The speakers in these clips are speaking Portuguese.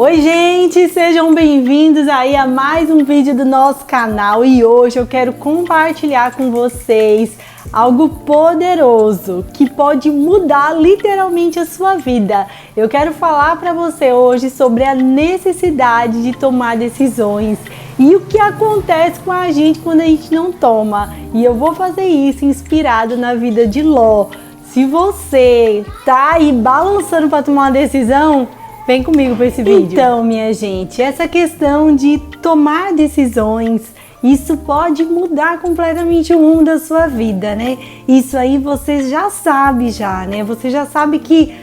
Oi gente, sejam bem-vindos aí a mais um vídeo do nosso canal e hoje eu quero compartilhar com vocês algo poderoso que pode mudar literalmente a sua vida. Eu quero falar para você hoje sobre a necessidade de tomar decisões e o que acontece com a gente quando a gente não toma. E eu vou fazer isso inspirado na vida de Ló. Se você tá aí balançando para tomar uma decisão, vem comigo para esse vídeo. Então, minha gente, essa questão de tomar decisões, isso pode mudar completamente o rumo da sua vida, né? Isso aí você já sabe né? Você já sabe que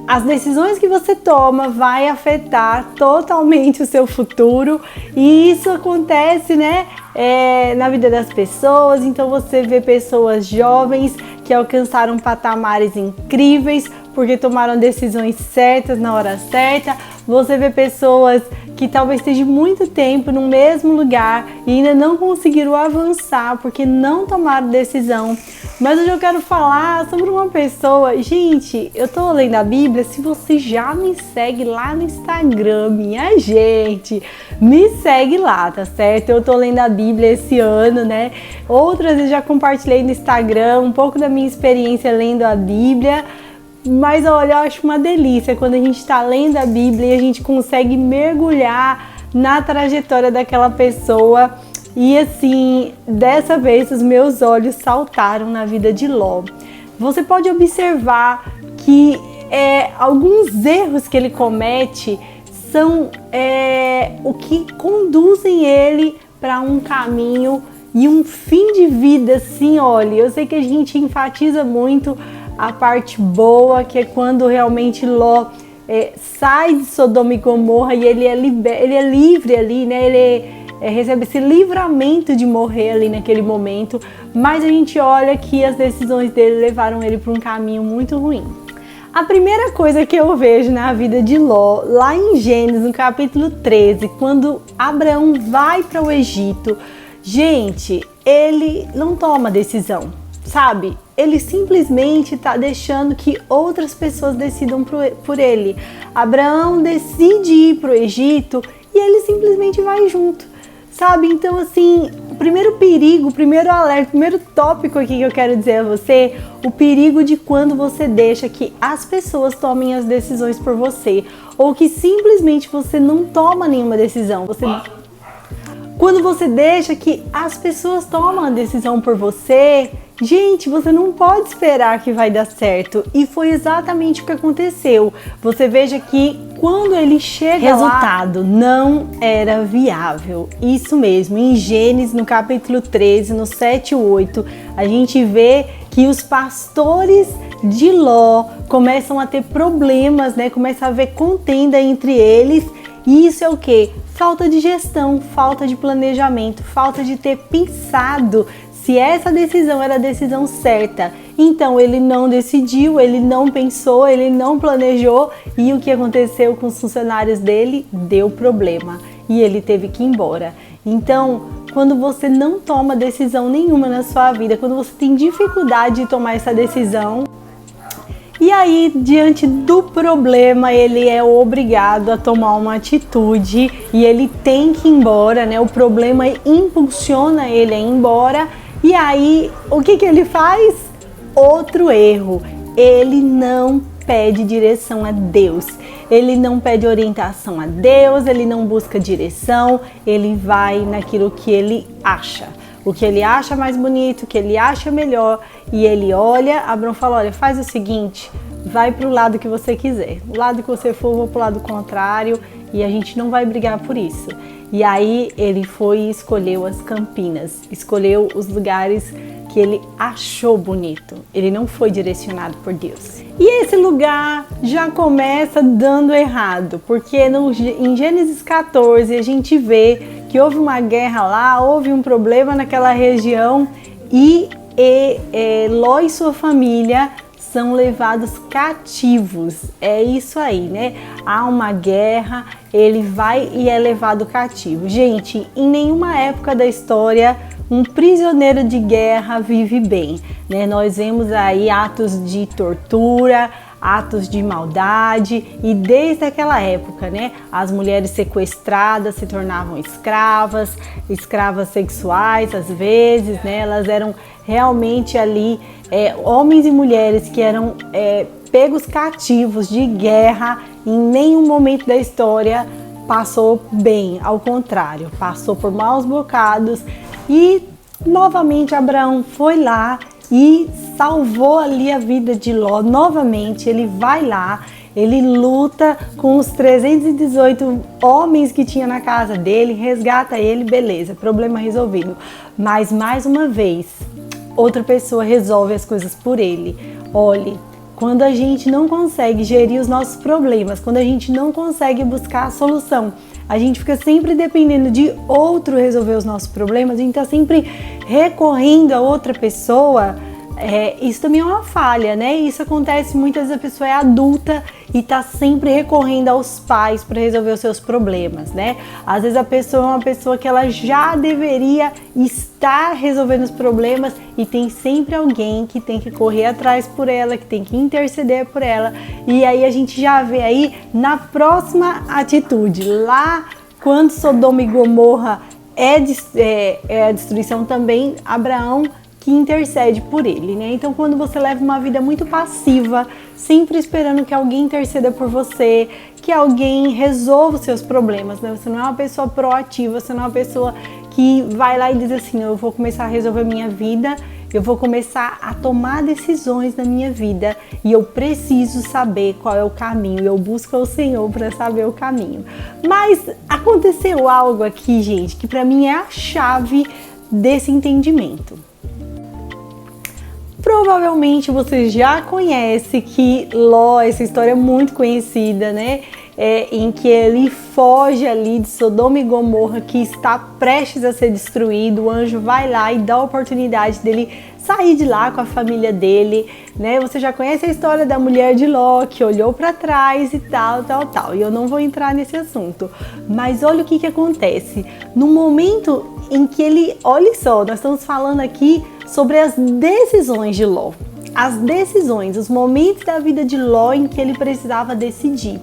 as decisões que você toma vai afetar totalmente o seu futuro e isso acontece, né? Na vida das pessoas. Então você vê pessoas jovens que alcançaram patamares incríveis porque tomaram decisões certas na hora certa. Você vê pessoas que talvez estejam muito tempo no mesmo lugar e ainda não conseguiram avançar porque não tomaram decisão. Mas hoje eu quero falar sobre uma pessoa. Gente, eu tô lendo a Bíblia. Se você já me segue lá no Instagram, minha gente, me segue lá, tá certo? Eu tô lendo a Bíblia esse ano, né? Outras vezes já compartilhei no Instagram um pouco da minha experiência lendo a Bíblia. Mas olha, eu acho uma delícia quando a gente está lendo a Bíblia e a gente consegue mergulhar na trajetória daquela pessoa. E assim, dessa vez os meus olhos saltaram na vida de Ló. Você pode observar que alguns erros que ele comete são o que conduzem ele para um caminho e um fim de vida, assim, olha. Eu sei que a gente enfatiza muito a parte boa, que é quando realmente Ló sai de Sodoma e Gomorra e ele é livre ali, né? Ele recebe esse livramento de morrer ali naquele momento, mas a gente olha que as decisões dele levaram ele para um caminho muito ruim. A primeira coisa que eu vejo na vida de Ló, lá em Gênesis, no capítulo 13, quando Abraão vai para o Egito, gente, ele não toma decisão, sabe? Ele simplesmente está deixando que outras pessoas decidam por ele. Abraão decide ir para o Egito e ele simplesmente vai junto, sabe? Então, assim, o primeiro perigo, o primeiro alerta, o primeiro tópico aqui que eu quero dizer a você, o perigo de quando você deixa que as pessoas tomem as decisões por você, ou que simplesmente você não toma nenhuma decisão. Quando você deixa que as pessoas tomam a decisão por você, gente, você não pode esperar que vai dar certo. E foi exatamente o que aconteceu. Você veja que quando ele chega resultado não era viável. Isso mesmo, em Gênesis, no capítulo 13, no 7 e 8, a gente vê que os pastores de Ló começam a ter problemas, né? Começa a haver contenda entre eles. E isso é o quê? Falta de gestão, falta de planejamento, falta de ter pensado se essa decisão era a decisão certa. Então ele não decidiu, ele não pensou, ele não planejou e o que aconteceu com os funcionários dele? Deu problema e ele teve que ir embora. Então, quando você não toma decisão nenhuma na sua vida, quando você tem dificuldade de tomar essa decisão, e aí, diante do problema, ele é obrigado a tomar uma atitude e ele tem que ir embora, né? O problema impulsiona ele a ir embora. E aí, o que ele faz? Outro erro. Ele não pede direção a Deus. Ele não pede orientação a Deus, ele não busca direção, ele vai naquilo que ele acha. O que ele acha mais bonito, o que ele acha melhor, e ele olha, Abraão fala, olha, faz o seguinte, vai para o lado que você quiser. O lado que você for, eu vou para o lado contrário, e a gente não vai brigar por isso. E aí ele foi e escolheu as campinas, escolheu os lugares que ele achou bonito. Ele não foi direcionado por Deus. E esse lugar já começa dando errado, porque em Gênesis 14 a gente vê que houve uma guerra lá, houve um problema naquela região e Ló e sua família são levados cativos. É isso aí, né? Há uma guerra, ele vai e é levado cativo. Gente, em nenhuma época da história um prisioneiro de guerra vive bem, né? Nós vemos aí atos de tortura, atos de maldade, e desde aquela época, né, as mulheres sequestradas se tornavam escravas sexuais às vezes, né, elas eram realmente ali homens e mulheres que eram pegos cativos de guerra. Em nenhum momento da história passou bem, ao contrário, passou por maus bocados. E novamente Abraão foi lá e salvou ali a vida de Ló. Novamente ele vai lá, ele luta com os 318 homens que tinha na casa dele, resgata ele, beleza, problema resolvido. Mas mais uma vez, outra pessoa resolve as coisas por ele. Olhe, quando a gente não consegue gerir os nossos problemas, quando a gente não consegue buscar a solução, a gente fica sempre dependendo de outro resolver os nossos problemas, a gente está sempre recorrendo a outra pessoa. Isso também é uma falha, né? Isso acontece muitas vezes, a pessoa é adulta e tá sempre recorrendo aos pais para resolver os seus problemas, né? Às vezes a pessoa é uma pessoa que ela já deveria estar resolvendo os problemas e tem sempre alguém que tem que correr atrás por ela, que tem que interceder por ela. E aí a gente já vê aí na próxima atitude, lá quando Sodoma e Gomorra é a destruição, também Abraão que intercede por ele, né? Então, quando você leva uma vida muito passiva, sempre esperando que alguém interceda por você, que alguém resolva os seus problemas, né? Você não é uma pessoa proativa, você não é uma pessoa que vai lá e diz assim, eu vou começar a resolver minha vida, eu vou começar a tomar decisões na minha vida e eu preciso saber qual é o caminho, eu busco o Senhor para saber o caminho. Mas aconteceu algo aqui, gente, que para mim é a chave desse entendimento. Provavelmente você já conhece que Ló, essa história é muito conhecida, né? Em que ele foge ali de Sodoma e Gomorra, que está prestes a ser destruído. O anjo vai lá e dá a oportunidade dele sair de lá com a família dele, né? Você já conhece a história da mulher de Ló, que olhou para trás e tal. E eu não vou entrar nesse assunto. Mas olha o que acontece. No momento em que ele... Olha só, nós estamos falando aqui sobre as decisões de Ló. As decisões, os momentos da vida de Ló em que ele precisava decidir.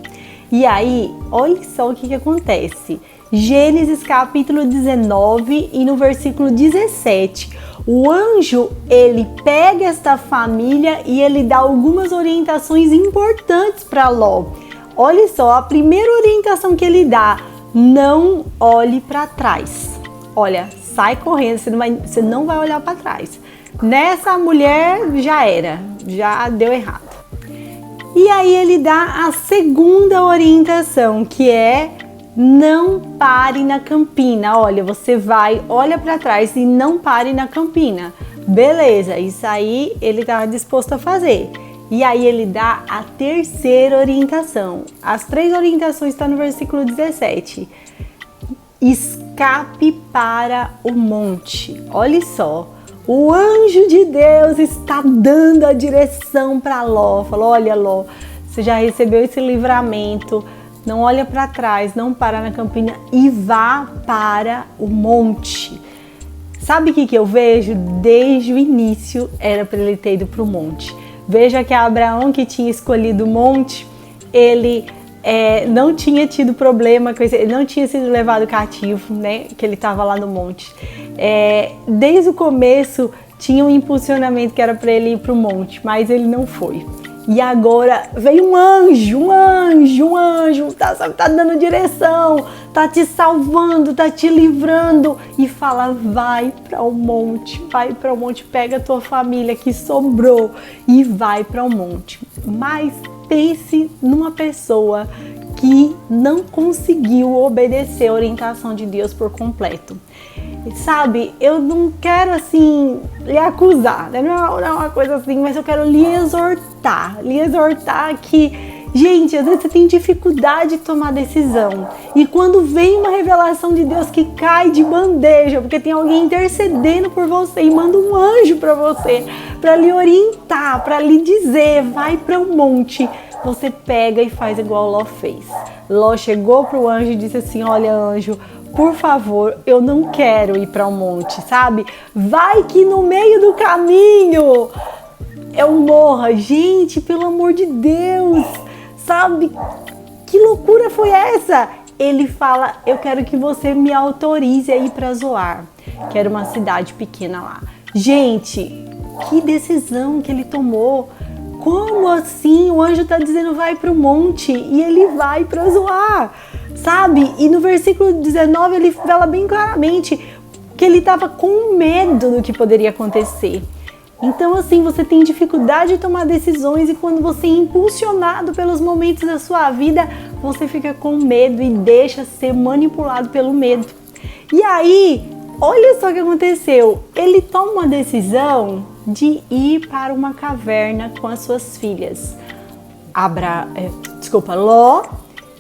E aí, olha só o que acontece. Gênesis capítulo 19 e no versículo 17. O anjo, ele pega esta família e ele dá algumas orientações importantes para Ló. Olha só, a primeira orientação que ele dá: não olhe para trás. Olha, sai correndo, você não vai olhar para trás. Nessa mulher já deu errado. E aí ele dá a segunda orientação, que é não pare na campina. Olha, você olha para trás e não pare na campina. Beleza, isso aí ele estava disposto a fazer. E aí ele dá a terceira orientação. As três orientações estão no versículo 17. Escape para o monte. Olha só, o anjo de Deus está dando a direção para Ló. Falou, olha Ló, você já recebeu esse livramento, não olha para trás, não para na campina e vá para o monte. Sabe o que eu vejo? Desde o início era para ele ter ido para o monte. Veja que Abraão, que tinha escolhido o monte, ele não tinha tido problema com isso, ele não tinha sido levado cativo, né? Que ele estava lá no monte. Desde o começo tinha um impulsionamento que era para ele ir para o monte, mas ele não foi. E agora veio um anjo, tá dando direção, tá te salvando, tá te livrando e fala, vai para o monte, pega a tua família que sobrou e vai para o monte. Mas pense numa pessoa que não conseguiu obedecer a orientação de Deus por completo. Sabe, eu não quero assim lhe acusar, né? Não é uma coisa assim, mas eu quero lhe exortar que, gente, às vezes você tem dificuldade de tomar decisão e quando vem uma revelação de Deus que cai de bandeja, porque tem alguém intercedendo por você e manda um anjo para você, para lhe orientar, para lhe dizer, vai para o monte, você pega e faz igual Ló fez. Ló chegou para o anjo e disse assim, olha anjo, por favor, eu não quero ir para um monte, sabe? Vai que no meio do caminho eu morra. Gente, pelo amor de Deus, sabe? Que loucura foi essa? Ele fala, eu quero que você me autorize a ir para Zoar, que era uma cidade pequena lá. Gente, que decisão que ele tomou. Como assim? O anjo está dizendo vai para o monte e ele vai para Zoar, sabe? E no versículo 19 ele fala bem claramente que ele estava com medo do que poderia acontecer. Então assim, você tem dificuldade de tomar decisões e quando você é impulsionado pelos momentos da sua vida, você fica com medo e deixa ser manipulado pelo medo. E aí, olha só o que aconteceu. Ele toma uma decisão de ir para uma caverna com as suas filhas. Ló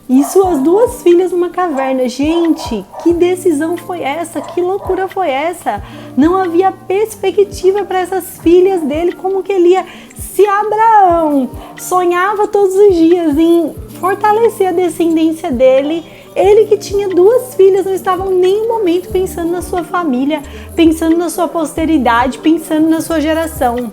e suas duas filhas numa caverna. Gente, que decisão foi essa? Que loucura foi essa? Não havia perspectiva para essas filhas dele, como que ele ia... Se Abraão sonhava todos os dias em fortalecer a descendência dele, ele que tinha duas filhas não estava em nenhum momento pensando na sua família, pensando na sua posteridade, pensando na sua geração.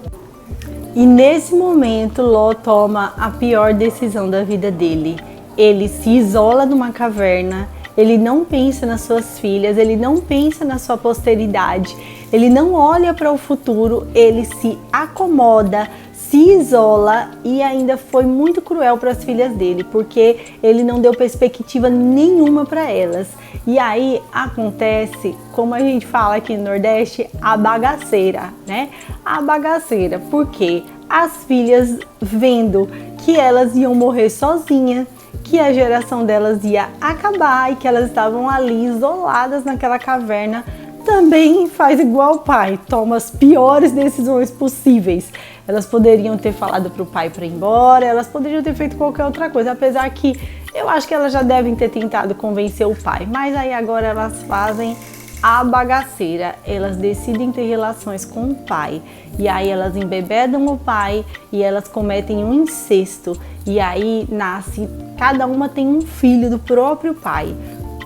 E nesse momento, Ló toma a pior decisão da vida dele. Ele se isola numa caverna, ele não pensa nas suas filhas, ele não pensa na sua posteridade, ele não olha para o futuro, ele se acomoda, se isola e ainda foi muito cruel para as filhas dele, porque ele não deu perspectiva nenhuma para elas. E aí acontece, como a gente fala aqui no Nordeste, a bagaceira, né? A bagaceira, porque as filhas vendo que elas iam morrer sozinhas, que a geração delas ia acabar e que elas estavam ali isoladas naquela caverna, também faz igual o pai, toma as piores decisões possíveis. Elas poderiam ter falado para o pai para ir embora, elas poderiam ter feito qualquer outra coisa, apesar que eu acho que elas já devem ter tentado convencer o pai, mas aí agora elas fazem a bagaceira, elas decidem ter relações com o pai, e aí elas embebedam o pai e elas cometem um incesto, e aí nasce, cada uma tem um filho do próprio pai,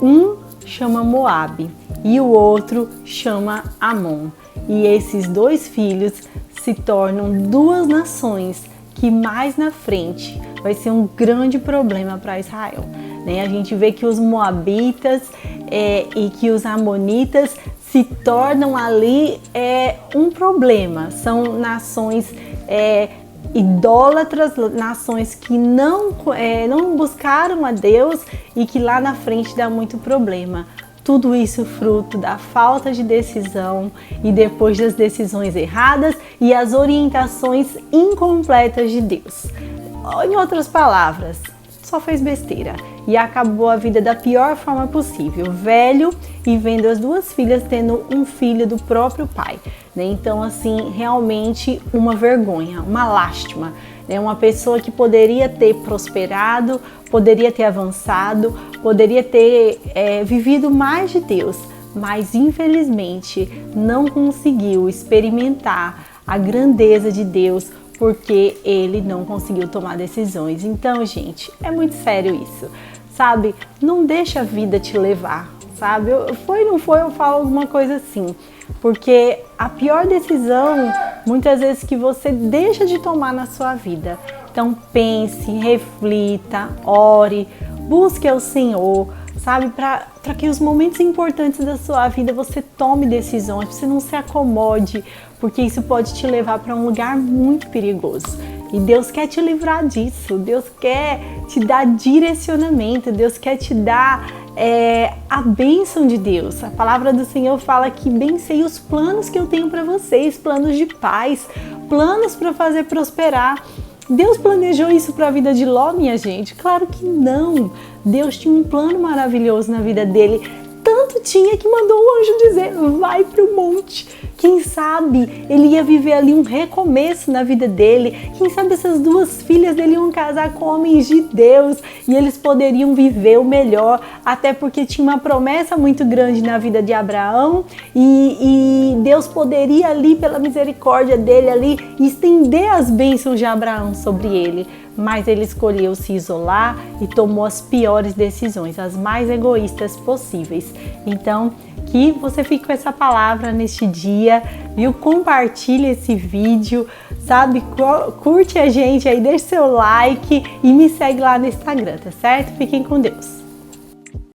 um chama Moabe e o outro chama Amon, e esses dois filhos se tornam duas nações que mais na frente vai ser um grande problema para Israel. A gente vê que os moabitas e que os amonitas se tornam ali um problema. São nações idólatras, nações que não buscaram a Deus e que lá na frente dá muito problema. Tudo isso fruto da falta de decisão e depois das decisões erradas e as orientações incompletas de Deus. Em outras palavras, só fez besteira e acabou a vida da pior forma possível, velho e vendo as duas filhas tendo um filho do próprio pai. Então, assim, realmente uma vergonha, uma lástima. Uma pessoa que poderia ter prosperado, poderia ter avançado, poderia ter vivido mais de Deus, mas infelizmente não conseguiu experimentar a grandeza de Deus porque ele não conseguiu tomar decisões. Então, gente, é muito sério isso, sabe? Não deixa a vida te levar, sabe? Não foi, eu falo alguma coisa assim. Porque a pior decisão, muitas vezes, que você deixa de tomar na sua vida. Então pense, reflita, ore, busque ao Senhor, sabe? Para que os momentos importantes da sua vida você tome decisões, você não se acomode, porque isso pode te levar para um lugar muito perigoso. E Deus quer te livrar disso, Deus quer te dar direcionamento, Deus quer te dar a bênção de Deus. A palavra do Senhor fala que bem sei os planos que eu tenho para vocês, planos de paz, planos para fazer prosperar. Deus planejou isso para a vida de Ló, minha gente? Claro que não. Deus tinha um plano maravilhoso na vida dele. Tanto tinha que mandou o anjo dizer, vai para o monte. Quem sabe ele ia viver ali um recomeço na vida dele. Quem sabe essas duas filhas dele iam casar com homens de Deus e eles poderiam viver o melhor, até porque tinha uma promessa muito grande na vida de Abraão e Deus poderia ali, pela misericórdia dele ali, estender as bênçãos de Abraão sobre ele. Mas ele escolheu se isolar e tomou as piores decisões, as mais egoístas possíveis. Então, que que você fique com essa palavra neste dia, viu? Compartilhe esse vídeo, sabe? Curte a gente aí, deixe seu like e me segue lá no Instagram, tá certo? Fiquem com Deus.